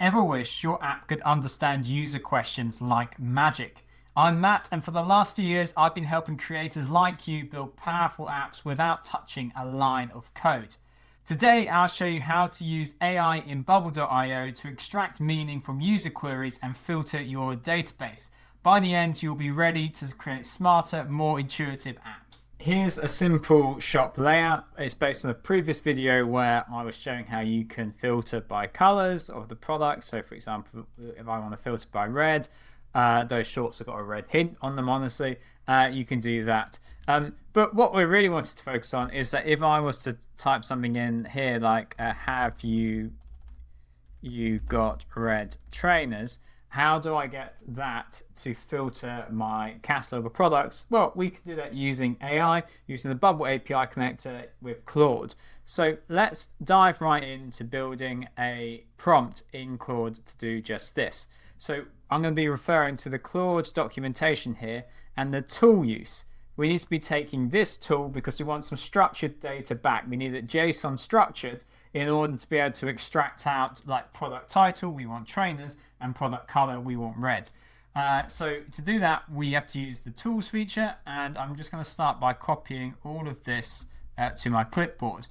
Ever wish your app could understand user questions like magic? I'm Matt, and for the last few years, I've been helping creators like you build powerful apps without touching a line of code. Today, I'll show you how to use AI in Bubble.io to extract meaning from user queries and filter your database. By the end, you'll be ready to create smarter, more intuitive apps. Here's a simple shop layout. It's based on a previous video where I was showing how you can filter by colors of the product. So for example, if I want to filter by red, those shorts have got a red hint on them, honestly. You can do that. But what we really wanted to focus on is that if I was to type something in here like have you got red trainers, how do I get that to filter my catalog of products? Well, we can do that using AI, using the Bubble API connector with Claude. So let's dive right into building a prompt in Claude to do just this. So I'm going to be referring to the Claude documentation here and the tool use. We need to be taking this tool because we want some structured data back. We need it JSON structured in order to be able to extract out like product title, we want trainers, and product color, we want red. So to do that, we have to use the tools feature, and I'm just going to start by copying all of this to my clipboard.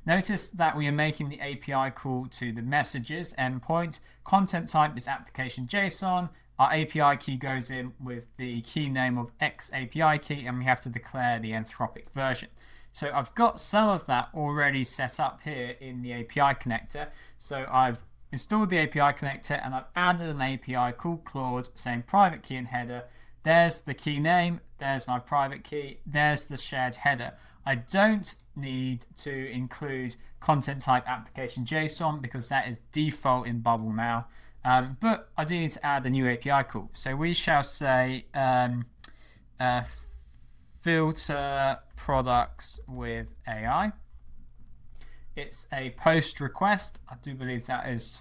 Notice that we are making the API call to the messages endpoint. Content type is application JSON. Our API key goes in with the key name of X API key, and we have to declare the Anthropic version. So I've got some of that already set up here in the API connector. So I've installed the API connector and I've added an API called Claude saying private key and header. There's the key name, there's my private key, there's the shared header. I don't need to include content type application JSON because that is default in Bubble now. But I do need to add a new API call. So we shall say filter products with AI. It's a post request. I do believe that is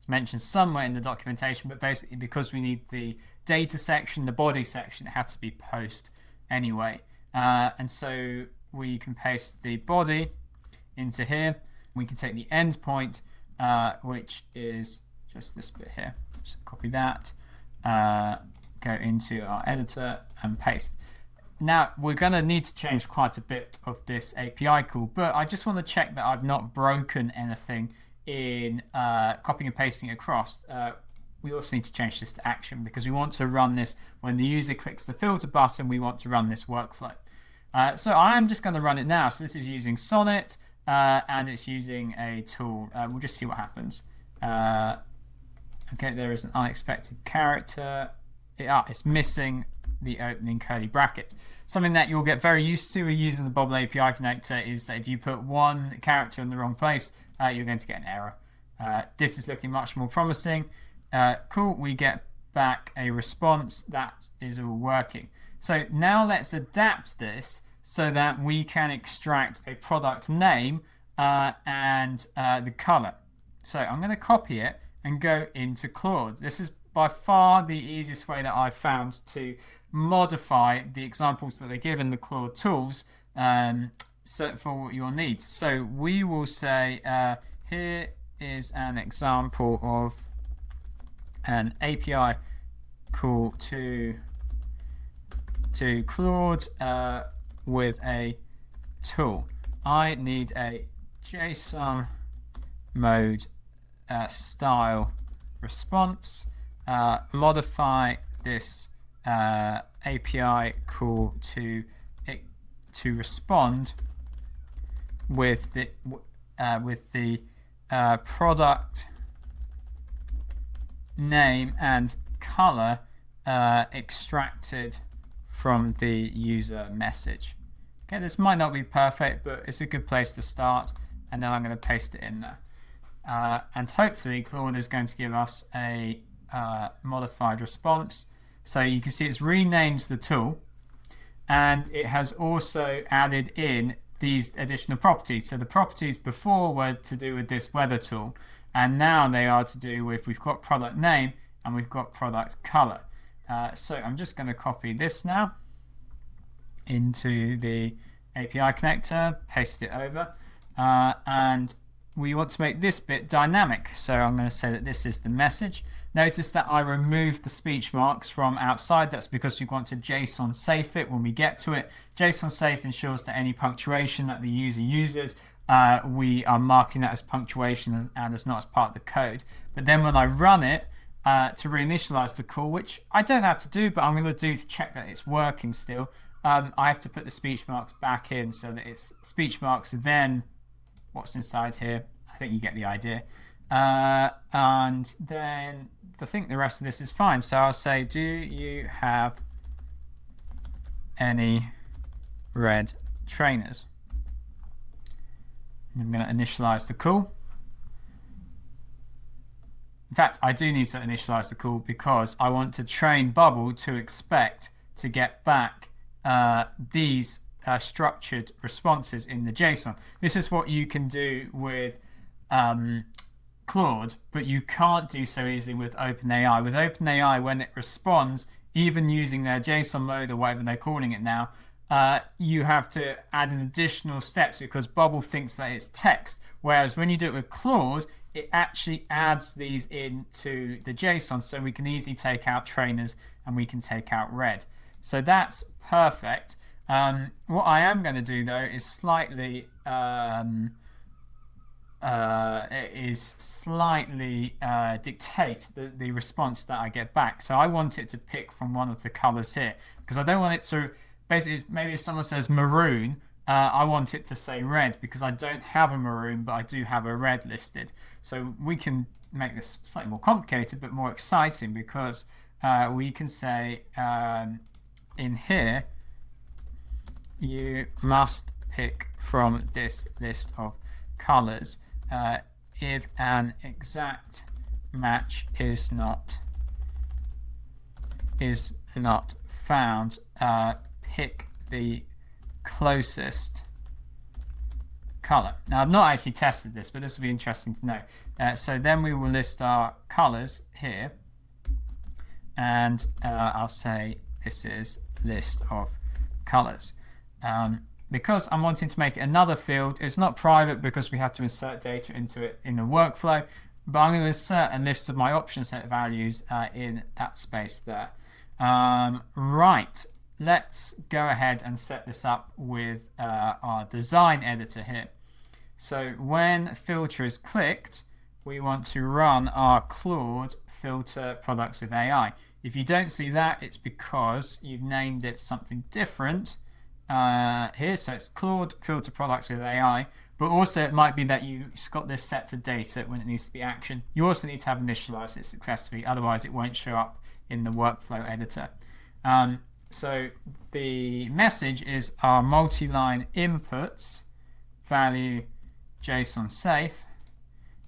mentioned somewhere in the documentation, but basically because we need the data section, the body section, it has to be post anyway. And so we can paste the body into here. We can take the endpoint, which is just this bit here. Just copy that, go into our editor and paste. Now we're going to need to change quite a bit of this API call, but I just want to check that I've not broken anything in copying and pasting across. We also need to change this to action because we want to run this when the user clicks the filter button. We want to run this workflow. So I'm just going to run it now. So this is using Sonnet and it's using a tool. We'll just see what happens. Okay, there is an unexpected character. It's missing the opening curly brackets. Something that you'll get very used to using the Bubble API connector is that if you put one character in the wrong place, you're going to get an error. This is looking much more promising. Cool, we get back a response. That is all working. So now let's adapt this so that we can extract a product name and the color. So I'm going to copy it and go into Claude. This is by far the easiest way that I've found to modify the examples that they give in the Claude tools for your needs. So we will say here is an example of an API call to Claude with a tool. I need a JSON mode style response. Modify this API call to respond with the product name and color extracted from the user message. Okay, this might not be perfect, but it's a good place to start. And then I'm going to paste it in there. And hopefully Claude is going to give us a modified response. So you can see it's renamed the tool and it has also added in these additional properties. So the properties before were to do with this weather tool and now they are to do with we've got product name and we've got product color. So I'm just going to copy this now into the API connector, paste it over, and we want to make this bit dynamic. So I'm going to say that this is the message. Notice that I removed the speech marks from outside. That's because we want to JSON safe it when we get to it. JSON safe ensures that any punctuation that the user uses, we are marking that as punctuation and as not as part of the code. But then when I run it to reinitialize the call, which I don't have to do, but I'm going to do to check that it's working still, I have to put the speech marks back in so that it's speech marks, then what's inside here. I think you get the idea. And then I think the rest of this is fine. So I'll say, do you have any red trainers? I'm going to initialize the call. In fact, I do need to initialize the call because I want to train Bubble to expect to get back these structured responses in the JSON. This is what you can do with Claude, but you can't do so easily with OpenAI. With OpenAI, when it responds, even using their JSON mode or whatever they're calling it now, you have to add an additional steps because Bubble thinks that it's text. Whereas when you do it with Claude, it actually adds these into the JSON, so we can easily take out trainers and we can take out red. So that's perfect. What I am going to do though is slightly dictate the response that I get back. So I want it to pick from one of the colors here because I don't want it to basically, maybe if someone says maroon, I want it to say red because I don't have a maroon, but I do have a red listed. So we can make this slightly more complicated but more exciting because we can say in here, you must pick from this list of colors if an exact match is not found, pick the closest color. Now I've not actually tested this, but this will be interesting to know. So then we will list our colors here, and I'll say this is list of colors. Because I'm wanting to make it another field, it's not private because we have to insert data into it in the workflow, but I'm going to insert a list of my option set values in that space there. Right, let's go ahead and set this up with our design editor here. So when filter is clicked, we want to run our Claude filter products with AI. If you don't see that, it's because you've named it something different here. So it's Claude filter products with AI, but also it might be that you've got this set to data when it needs to be action. You also need to have initialized it successfully, otherwise it won't show up in the workflow editor. So the message is our multi-line inputs value JSON safe,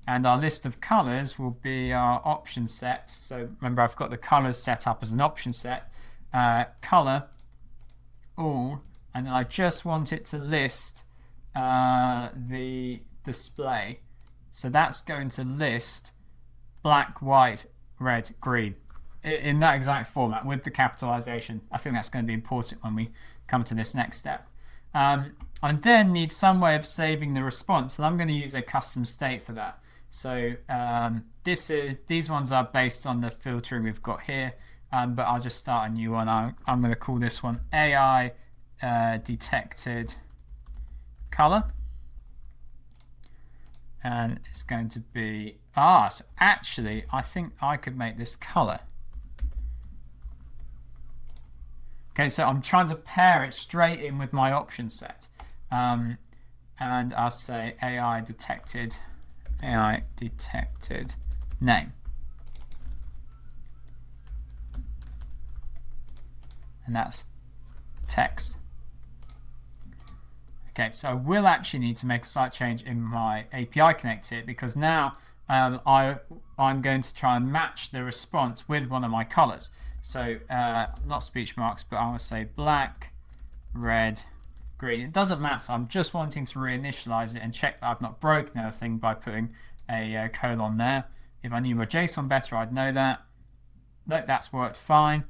and our list of colors will be our option sets. So remember, I've got the colors set up as an option set, color all, and then I just want it to list the display. So that's going to list black, white, red, green in that exact format with the capitalization. I think that's going to be important when we come to this next step. I then need some way of saving the response, and I'm going to use a custom state for that. So these ones are based on the filtering we've got here, but I'll just start a new one. I'm going to call this one AI detected color, and it's going to be so actually I think I could make this color. Okay, so I'm trying to pair it straight in with my option set, and I'll say AI detected name, and that's text. Okay, so I will actually need to make a slight change in my API connector because now I'm going to try and match the response with one of my colors. So not speech marks, but I will say black, red, green. It doesn't matter. I'm just wanting to reinitialize it and check that I've not broken anything by putting a colon there. If I knew my JSON better, I'd know that. Look, that's worked fine.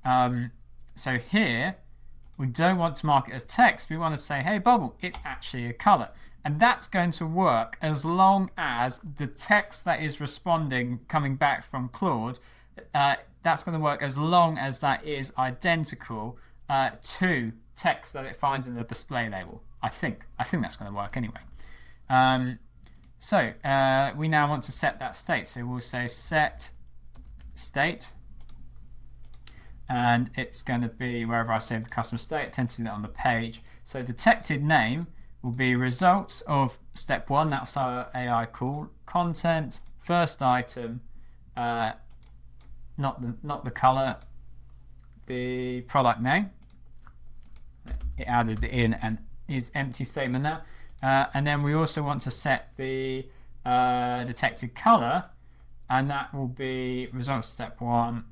So here, we don't want to mark it as text. We want to say, hey, Bubble, it's actually a color. And that's going to work as long as the text that is responding coming back from Claude, that's going to work as long as that is identical to text that it finds in the display label. I think that's going to work anyway. So we now want to set that state. So we'll say set state, and it's going to be wherever I save the custom state. I tend to do that on the page. So detected name will be results of step 1. That's our AI call. Content, first item, not the color, the product name. It added the in and is empty statement now. And then we also want to set the detected color, and that will be results step 1,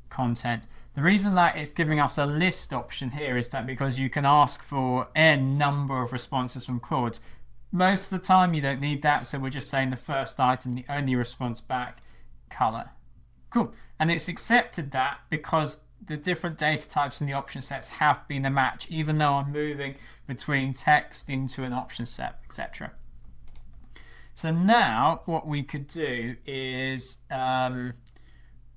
content. The reason that it's giving us a list option here is that because you can ask for n number of responses from Claude. Most of the time you don't need that, so we're just saying the first item, the only response back, color. Cool. And it's accepted that because the different data types in the option sets have been a match, even though I'm moving between text into an option set, etc. So now what we could do is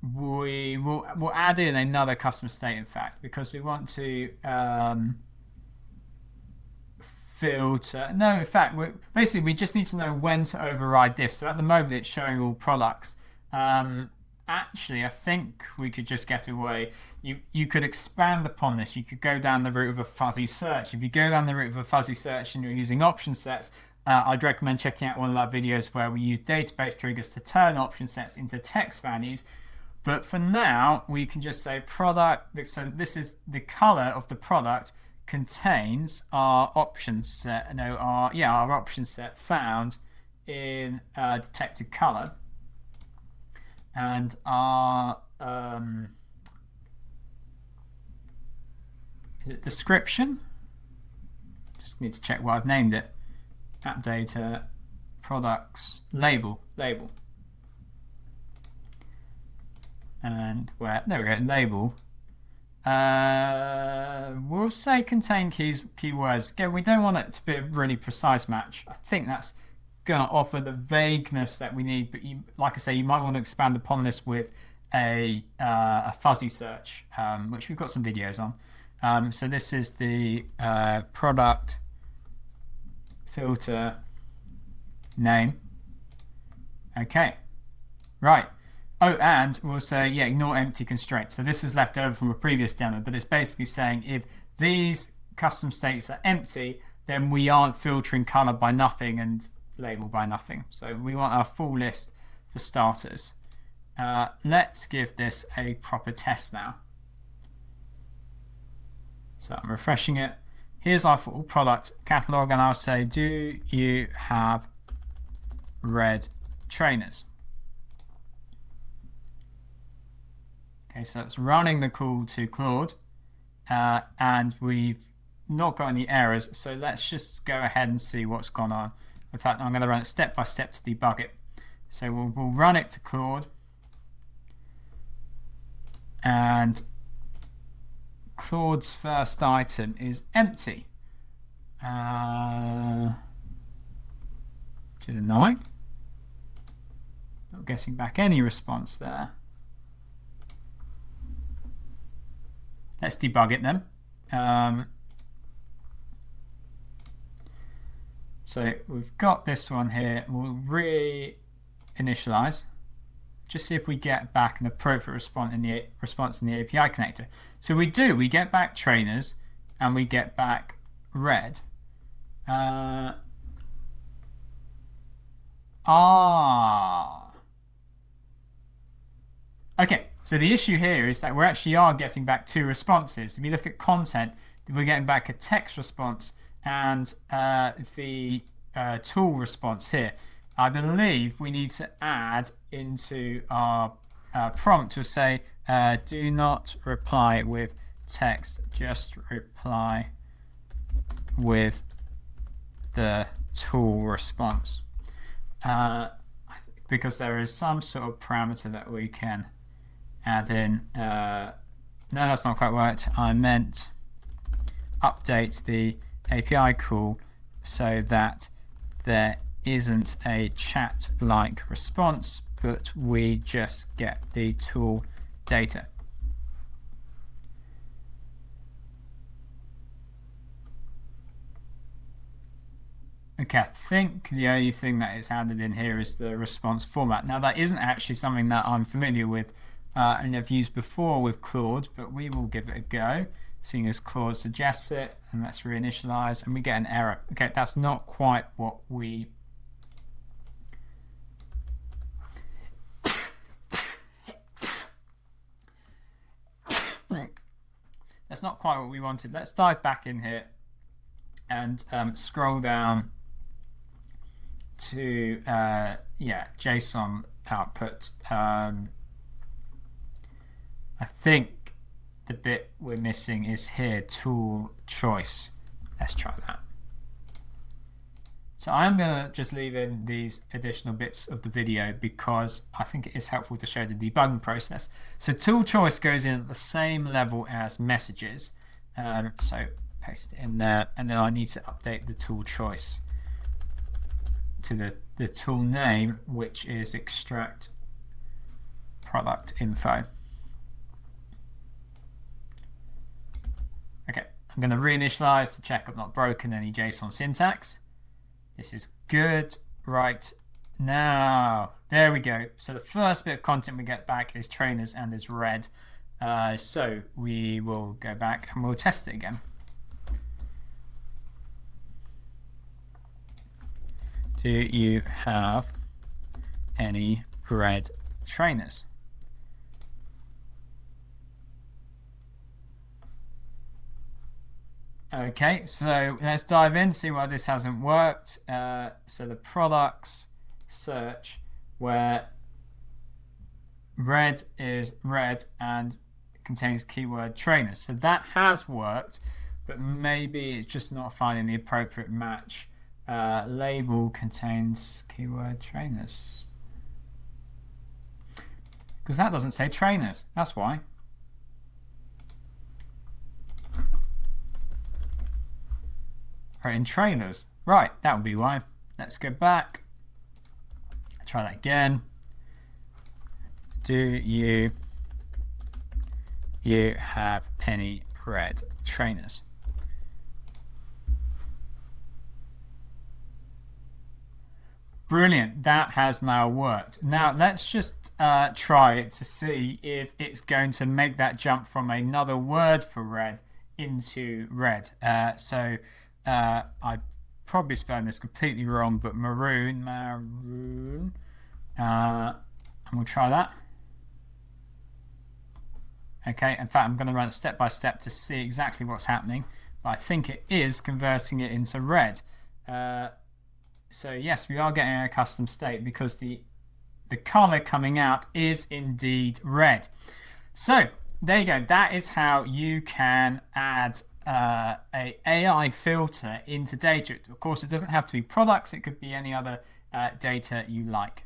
we'll add in another custom state, in fact, because we want to filter. No, in fact, basically we just need to know when to override this. So at the moment it's showing all products. Actually, I think we could just get away. You could expand upon this. You could go down the route of a fuzzy search. If you go down the route of a fuzzy search and you're using option sets, I'd recommend checking out one of our videos where we use database triggers to turn option sets into text values. But for now, we can just say product. So this is the color of the product contains our option set. No, our option set found in detected color. And our is it description? Just need to check what I've named it. App data, products, label. And where? There we go. Label. We'll say contain keywords. Again, we don't want it to be a really precise match. I think that's going to offer the vagueness that we need, but like I say, you might want to expand upon this with a fuzzy search, which we've got some videos on. So this is the product filter name. Okay, right. Oh, and we'll say, ignore empty constraints. So this is left over from a previous demo, but it's basically saying if these custom states are empty, then we aren't filtering color by nothing and label by nothing. So we want our full list for starters. Let's give this a proper test now. So I'm refreshing it. Here's our full product catalog, and I'll say, do you have red trainers? Okay, so it's running the call to Claude, and we've not got any errors. So let's just go ahead and see what's gone on. In fact, I'm going to run it step by step to debug it. So we'll run it to Claude, and Claude's first item is empty, which is annoying. Not getting back any response there. Let's debug it then. So we've got this one here. We'll re-initialize. Just see if we get back an appropriate response in the API connector. So we do. We get back trainers, and we get back red. Okay. So the issue here is that we actually are getting back two responses. If you look at content, we're getting back a text response and the tool response here. I believe we need to add into our prompt to say, do not reply with text, just reply with the tool response. Because there is some sort of parameter that we can add in. No, that's not quite right. I meant update the API call so that there isn't a chat-like response, but we just get the tool data. Okay, I think the only thing that is added in here is the response format. Now, that isn't actually something that I'm familiar with and I've used before with Claude, but we will give it a go, seeing as Claude suggests it. And let's reinitialize, and we get an error. Okay, that's not quite what we... That's not quite what we wanted. Let's dive back in here and scroll down to JSON output. I think the bit we're missing is here, tool choice. Let's try that. So I'm going to just leave in these additional bits of the video because I think it is helpful to show the debugging process. So tool choice goes in at the same level as messages. So paste it in there, and then I need to update the tool choice to the tool name, which is extract product info. Okay, I'm going to reinitialize to check I've not broken any JSON syntax. This is good right now. There we go. So the first bit of content we get back is trainers and is red. So we will go back and we'll test it again. Do you have any red trainers? Okay, so let's dive in, see why this hasn't worked. So the products search where red is red and contains keyword trainers. So that has worked, but maybe it's just not finding the appropriate match. Label contains keyword trainers. Because that doesn't say trainers, that's why. In trainers, right, that would be why. Let's go back, try that again. Do you have any red trainers? Brilliant, that has now worked. Now let's just try it to see if it's going to make that jump from another word for red into red. I probably spelled this completely wrong, but maroon, and we'll try that. Okay, in fact, I'm going to run it step by step to see exactly what's happening, but I think it is converting it into red. So yes, we are getting a custom state because the color coming out is indeed red. So there you go. That is how you can add a AI filter into data. Of course, it doesn't have to be products. It could be any other data you like.